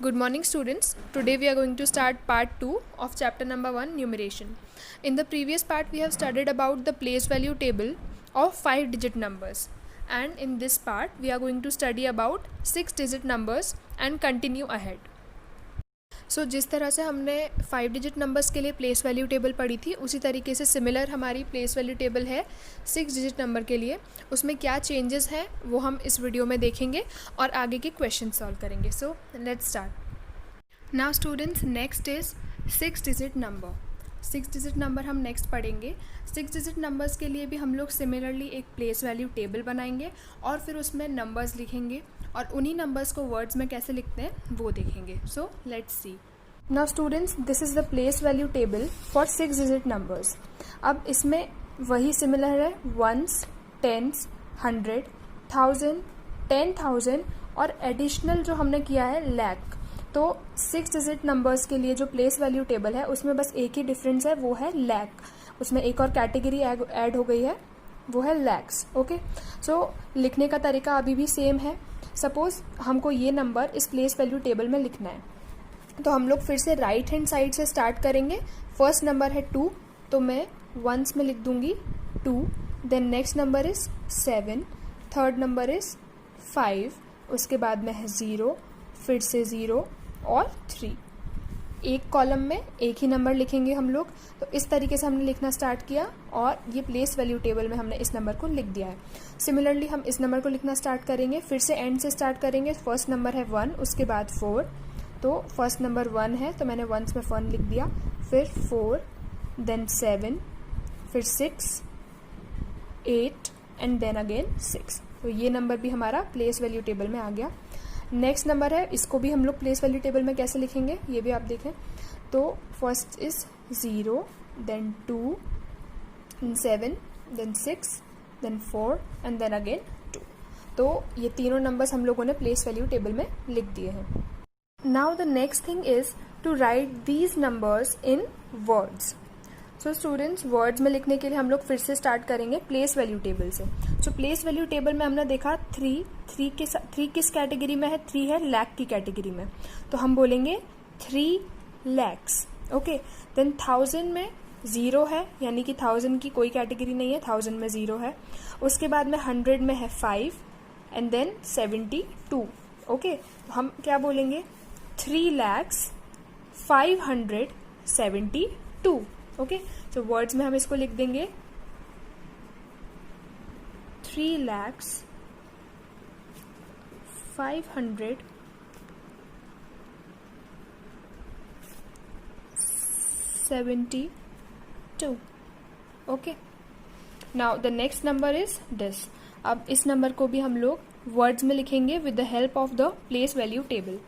Good morning, students. Today we are going to start part 2 of chapter number 1, numeration. In the previous part we have studied about the place value table of 5 digit numbers, and in this part we are going to study about 6 digit numbers and continue ahead. सो जिस तरह से हमने 5 digit numbers के लिए place value table पढ़ी थी, उसी तरीके से सिमिलर हमारी प्लेस वैल्यू टेबल है 6 डिजिट नंबर के लिए. उसमें क्या चेंजेस हैं वो हम इस वीडियो में देखेंगे और आगे के क्वेश्चन सॉल्व करेंगे. So let's start. Now students, next is 6 digit number. 6 digit number हम नेक्स्ट पढ़ेंगे. 6 डिजिट नंबर्स के लिए भी हम लोग सिमिलरली एक प्लेस वैल्यू टेबल बनाएंगे और फिर उसमें नंबर्स लिखेंगे और उन्हीं नंबर्स को वर्ड्स में कैसे लिखते हैं वो देखेंगे. सो let's C. Now students, this is the place value table for 6 digit numbers. अब इसमें वही सिमिलर है वंस, टेंस, 100, 1000, 10,000 और एडिशनल जो हमने किया है लैक. तो 6 डिजिट नंबर्स के लिए जो प्लेस वैल्यू टेबल है उसमें बस एक ही डिफरेंस है, वो है लैक. उसमें एक और कैटेगरी ऐड हो गई है, वो है लैक्स. ओके, सो लिखने का तरीका अभी भी सेम है. सपोज हमको ये नंबर इस प्लेस वैल्यू टेबल में लिखना है, तो हम लोग फिर से राइट हैंड साइड से स्टार्ट करेंगे. फर्स्ट नंबर है 2, तो मैं वंस में लिख दूंगी 2. Then next number is 7, third number is 5, उसके बाद में है 0, फिर से 0 और 3. एक कॉलम में एक ही नंबर लिखेंगे हम लोग. तो इस तरीके से हमने लिखना स्टार्ट किया और ये प्लेस वैल्यू टेबल में हमने इस नंबर को लिख दिया है. सिमिलरली हम इस नंबर को लिखना स्टार्ट करेंगे, फिर से एंड से स्टार्ट करेंगे. फर्स्ट नंबर है 1, उसके बाद 4. तो फर्स्ट नंबर 1 है तो मैंने वंस में 1 लिख दिया, फिर 4, देन 7, फिर 6, 8 एंड देन अगेन 6. तो ये नंबर भी हमारा प्लेस वैल्यू टेबल में आ गया. नेक्स्ट नंबर है, इसको भी हम लोग प्लेस वैल्यू टेबल में कैसे लिखेंगे ये भी आप देखें. तो first is 0, then 2, then 7, then 6, then 4 and then again 2. तो ये तीनों नंबर्स हम लोगों ने प्लेस वैल्यू टेबल में लिख दिए हैं. Now the next thing is to write these numbers in words. So students, words में लिखने के लिए हम लोग फिर से स्टार्ट करेंगे प्लेस वैल्यू टेबल से. सो प्लेस वैल्यू टेबल में हमने देखा 3 किस कैटेगरी में है, 3 है लैक की कैटेगरी में. तो हम बोलेंगे 3 लैक्स. ओके, देन 1000 में 0 है, यानी कि 1000 की कोई कैटेगरी नहीं है, 1000 में 0 है. उसके बाद में 100 में है 5 एंड देन 72. ओके, तो हम क्या बोलेंगे 3,572. ओके, तो वर्ड्स में हम इसको लिख देंगे 3,572. Okay, now the next number is this. अब इस नंबर को भी हम लोग वर्ड्स में लिखेंगे with the help of the place value table.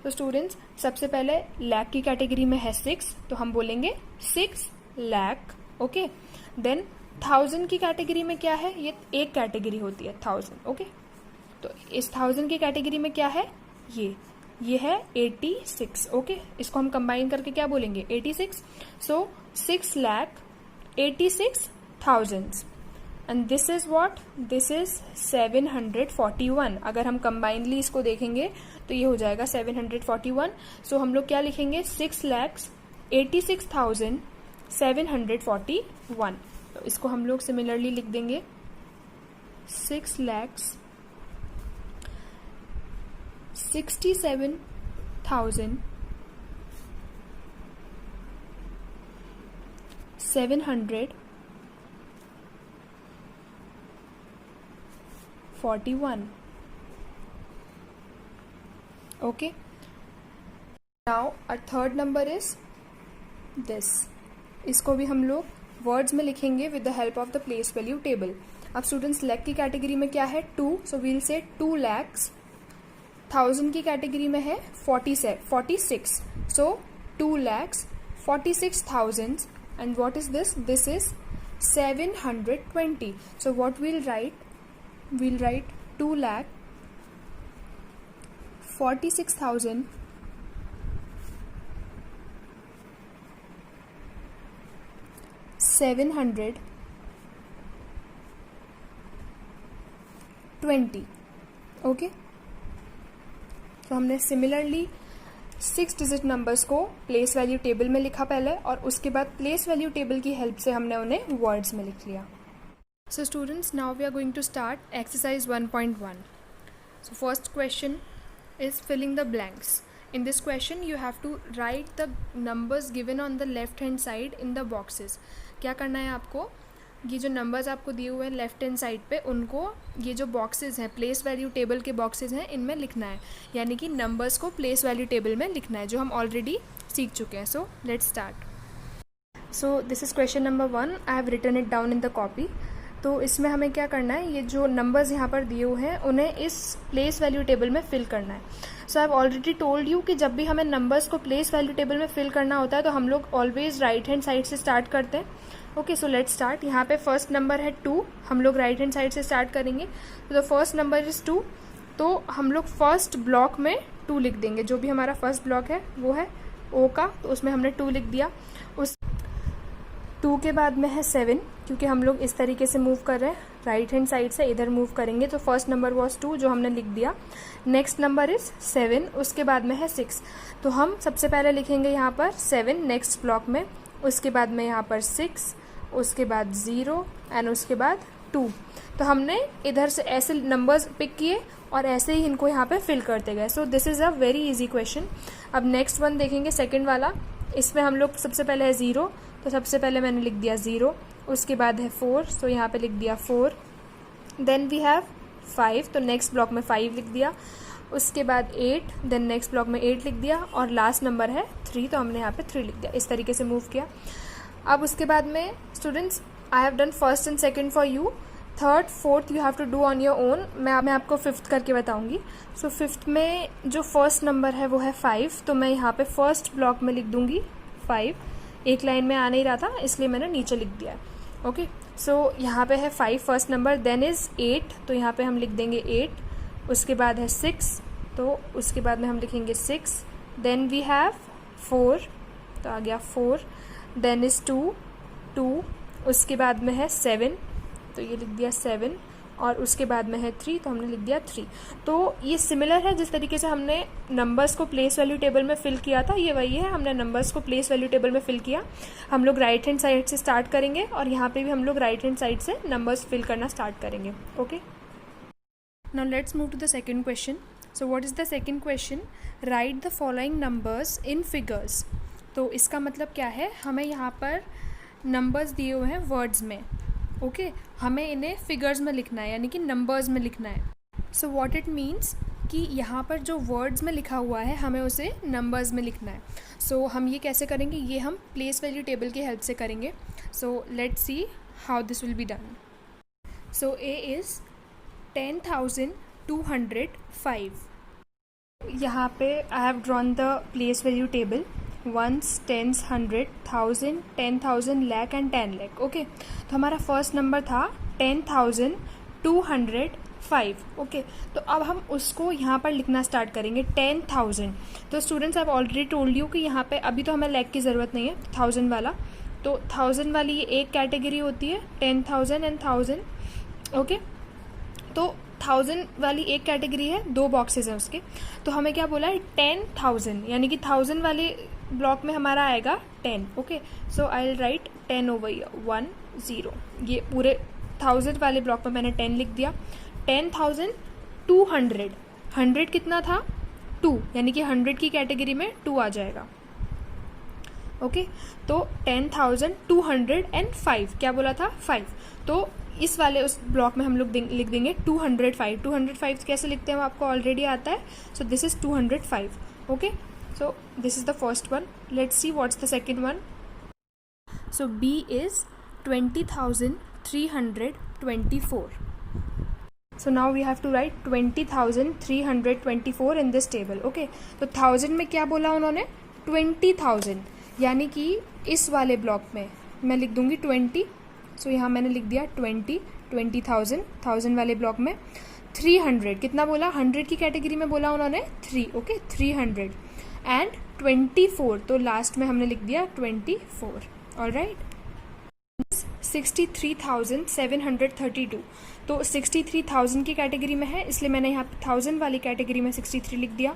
तो स्टूडेंट्स, सबसे पहले लैक की कैटेगरी में है 6, तो हम बोलेंगे 6 लैक. ओके, देन 1000 की कैटेगरी में क्या है, ये एक कैटेगरी होती है 1000. ओके, तो इस 1000 की कैटेगरी में क्या है, ये है 86. ओके, इसको हम कंबाइन करके क्या बोलेंगे 86. सो 6,86,000 and this is what, this is 741. अगर हम कंबाइनली इसको देखेंगे तो ये हो जाएगा 741. सो हम लोग क्या लिखेंगे 6,86,741. तो इसको हम लोग सिमिलरली लिख देंगे 6,67,741. Okay, now a third number is this. इसको भी हम लोग वर्ड्स में लिखेंगे with the help of the place value table. अब स्टूडेंट्स, लैक की कैटेगरी में क्या है 2, सो वील से 2 लैक्स. 1000 की कैटेगरी में है 46, so 2 lakhs 46,000. And what is this, this is 720. So what we'll write, we'll write 2,46,720. Okay, तो हमने सिमिलरली 6 डिजिट नंबर्स को प्लेस वैल्यू टेबल में लिखा पहले, और उसके बाद प्लेस वैल्यू टेबल की हेल्प से हमने उन्हें वर्ड्स में लिख लिया. So students, now we are going to start exercise 1.1. So first question is filling the blanks. In this question you have to write the numbers given on the left hand side in the boxes. क्या करना है आपको, ये जो numbers आपको दिए हुए हैं लेफ्ट हैंड साइड पे, उनको ये जो बॉक्सेस हैं प्लेस वैल्यू टेबल के बॉक्सेस हैं इनमें लिखना है, यानी कि नंबर्स को प्लेस वैल्यू टेबल में लिखना है, जो हम ऑलरेडी सीख चुके हैं. So let's start. So this is question number 1. I have written it down in the copy. तो इसमें हमें क्या करना है, ये जो नंबर्स यहाँ पर दिए हुए हैं उन्हें इस प्लेस वैल्यू टेबल में फिल करना है. So I have already told you कि जब भी हमें नंबर्स को प्लेस वैल्यू टेबल में फिल करना होता है तो हम लोग ऑलवेज राइट हैंड साइड से स्टार्ट करते हैं. Okay, so let's start. यहाँ पे फर्स्ट नंबर है 2, हम लोग राइट हैंड साइड से स्टार्ट करेंगे. तो द फर्स्ट नंबर इज 2, तो हम लोग फर्स्ट ब्लॉक में 2 लिख देंगे. जो भी हमारा फर्स्ट ब्लॉक है वो है ओ का, तो उसमें हमने 2 लिख दिया. उस 2 के बाद में है 7, क्योंकि हम लोग इस तरीके से मूव कर रहे हैं, राइट हैंड साइड से इधर मूव करेंगे, तो फर्स्ट नंबर वॉज 2 जो हमने लिख दिया. नेक्स्ट नंबर इज 7, उसके बाद में है 6, तो हम सबसे पहले लिखेंगे यहाँ पर 7 नेक्स्ट ब्लॉक में, उसके बाद में यहाँ पर 6, उसके बाद 0 एंड उसके बाद 2. तो हमने इधर से ऐसे नंबर्स पिक किए और ऐसे ही इनको यहाँ पे फिल करते गए. सो this is a very easy question. अब नेक्स्ट वन देखेंगे, सेकेंड वाला. इसमें हम लोग सबसे पहले है 0, तो सबसे पहले मैंने लिख दिया 0. उसके बाद है 4, तो यहाँ पे लिख दिया 4. देन वी हैव 5, तो नेक्स्ट ब्लॉक में 5 लिख दिया. उसके बाद 8, देन नेक्स्ट ब्लॉक में 8 लिख दिया, और लास्ट नंबर है 3, तो हमने यहाँ पे 3 लिख दिया. इस तरीके से मूव किया. अब उसके बाद में students, I have done first and second for you. Third fourth you have to do on your own. मैं आपको फिफ्थ करके बताऊंगी. सो फिफ्थ में जो फर्स्ट नंबर है वो है 5, तो मैं यहाँ पे फर्स्ट ब्लॉक में लिख दूंगी 5. एक लाइन में आ नहीं रहा था इसलिए मैंने नीचे लिख दिया. ओके, सो यहाँ पे है 5 फर्स्ट नंबर. देन इज़ 8, तो यहाँ पे हम लिख देंगे 8. उसके बाद है 6, तो उसके बाद में हम लिखेंगे 6. देन वी हैव 4, तो आ गया 4. Then is 2. उसके बाद में है 7, तो ये लिख दिया 7. और उसके बाद में है 3, तो हमने लिख दिया 3. तो ये सिमिलर है जिस तरीके से हमने नंबर्स को प्लेस वैल्यू टेबल में फिल किया था, ये वही है. हमने नंबर्स को प्लेस वैल्यू टेबल में फिल किया. हम लोग राइट हैंड साइड से स्टार्ट करेंगे और यहाँ पे भी हम लोग राइट हैंड साइड से नंबर्स फिल करना स्टार्ट करेंगे. Okay, now let's move to the second question. So what is the second question? Write the following numbers in figures. तो इसका मतलब क्या है, हमें यहाँ पर नंबर्स दिए हुए हैं वर्ड्स में. ओके, हमें इन्हें फिगर्स में लिखना है, यानी कि नंबर्स में लिखना है. सो व्हाट इट मीन्स कि यहाँ पर जो वर्ड्स में लिखा हुआ है हमें उसे नंबर्स में लिखना है. सो हम ये कैसे करेंगे, ये हम प्लेस वैल्यू टेबल की हेल्प से करेंगे. So let's see how this will be done. So A is 10,205. यहाँ पे I have drawn the place value table. Ones, tens, 100, 1000, 10,000, lakh and 10 lakh. Okay, तो हमारा फर्स्ट नंबर था 10,205. ओके, तो अब हम उसको यहाँ पर लिखना स्टार्ट करेंगे 10,000. तो students, I have already told you कि यहाँ पे अभी तो हमें लैख की ज़रूरत नहीं है, 1000 वाला. तो 1000 वाली ये एक कैटेगरी होती है, 10,000 एंड 1000. ओके, तो 1000 वाली एक कैटेगरी है, 2 बॉक्सेस हैं उसके. तो हमें क्या बोला है, 10,000, यानी कि 1000 वाले ब्लॉक में हमारा आएगा 10. Okay, so I will right 10 over here, 1 0. ये पूरे 1000 वाले ब्लॉक में मैंने 10 लिख दिया. 10,200, 100 कितना था, 2, यानी कि 100 की कैटेगरी में 2 आ जाएगा. ओके, तो 10,205, क्या बोला था, 5. तो इस वाले उस ब्लॉक में हम लोग लिख देंगे 205. 205 कैसे लिखते हैं वो आपको ऑलरेडी आता है. सो this is 205. Okay, so this is the first one. Let's see what's the second one. So B is 20,324. So now we have to write 20,324 in this table. Okay, तो 1000 में क्या बोला उन्होंने, 20,000, यानी कि इस वाले ब्लॉक में मैं लिख दूंगी 20. सो यहाँ मैंने लिख दिया 20,000. 1000 वाले ब्लॉक में 300, कितना बोला, 100 की कैटेगरी में बोला उन्होंने 3. ओके, 300 एंड 24, तो लास्ट में हमने लिख दिया 24. ऑलराइट, 63,732. तो 63,000 की कैटेगरी में है, इसलिए मैंने यहाँ पे 1000 वाली कैटेगरी में 63 लिख दिया।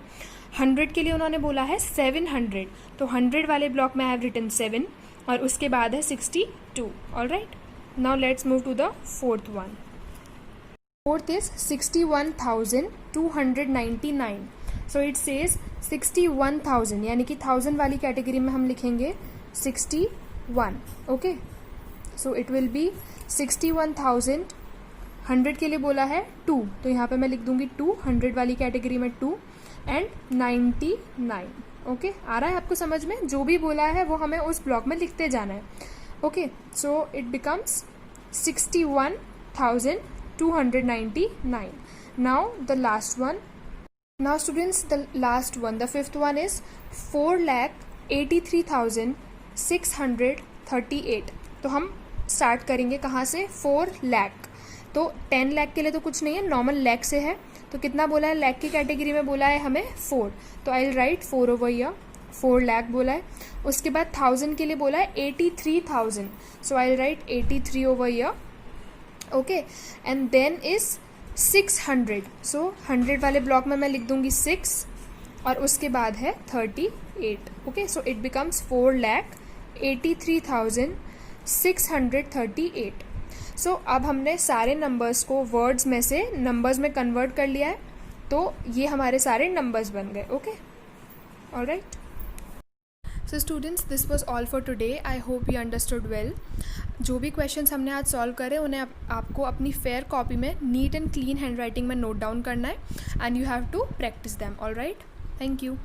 100 के लिए उन्होंने बोला है 700, तो 100 वाले ब्लॉक में आई हैव रिटन 7 और उसके बाद है 62। Alright, now let's move to the fourth one. Fourth is 61,299। So it says 61,000, यानी कि 1000 वाली कैटेगरी में हम लिखेंगे 61। Okay, so it will be 61,000। 100 के लिए बोला है 2, तो यहाँ पे मैं लिख दूंगी 2, 100 वाली कैटेगरी में 2 एंड 99। ओके, आ रहा है आपको समझ में? जो भी बोला है वो हमें उस ब्लॉक में लिखते जाना है। Okay, so it becomes 61,299। Now the last one. Now students, the last one, the fifth one is 4,83,638। तो हम स्टार्ट करेंगे कहाँ से? 4 लाख। तो 10 लाख के लिए तो कुछ नहीं है, नॉर्मल लाख से है। तो कितना बोला है? लाख की कैटेगरी में बोला है हमें 4, तो आई will right 4 over here. 4 lakh बोला है। उसके बाद 1000 के लिए बोला है 83,000, so I will write 83 over here. Okay, and then is 600, so 100 वाले ब्लॉक में मैं लिख दूंगी 6 और उसके बाद है 38। Okay, so it becomes 4,83,638। सो अब हमने सारे नंबर्स को वर्ड्स में से नंबर्स में कन्वर्ट कर लिया है, तो ये हमारे सारे नंबर्स बन गए। Okay, alright. So students, this was all for today. I hope you understood well. जो भी क्वेश्चंस हमने आज सॉल्व करे उन्हें आपको अपनी फेयर कॉपी में neat and clean handwriting में नोट डाउन करना है and you have to practise them. Alright, thank you.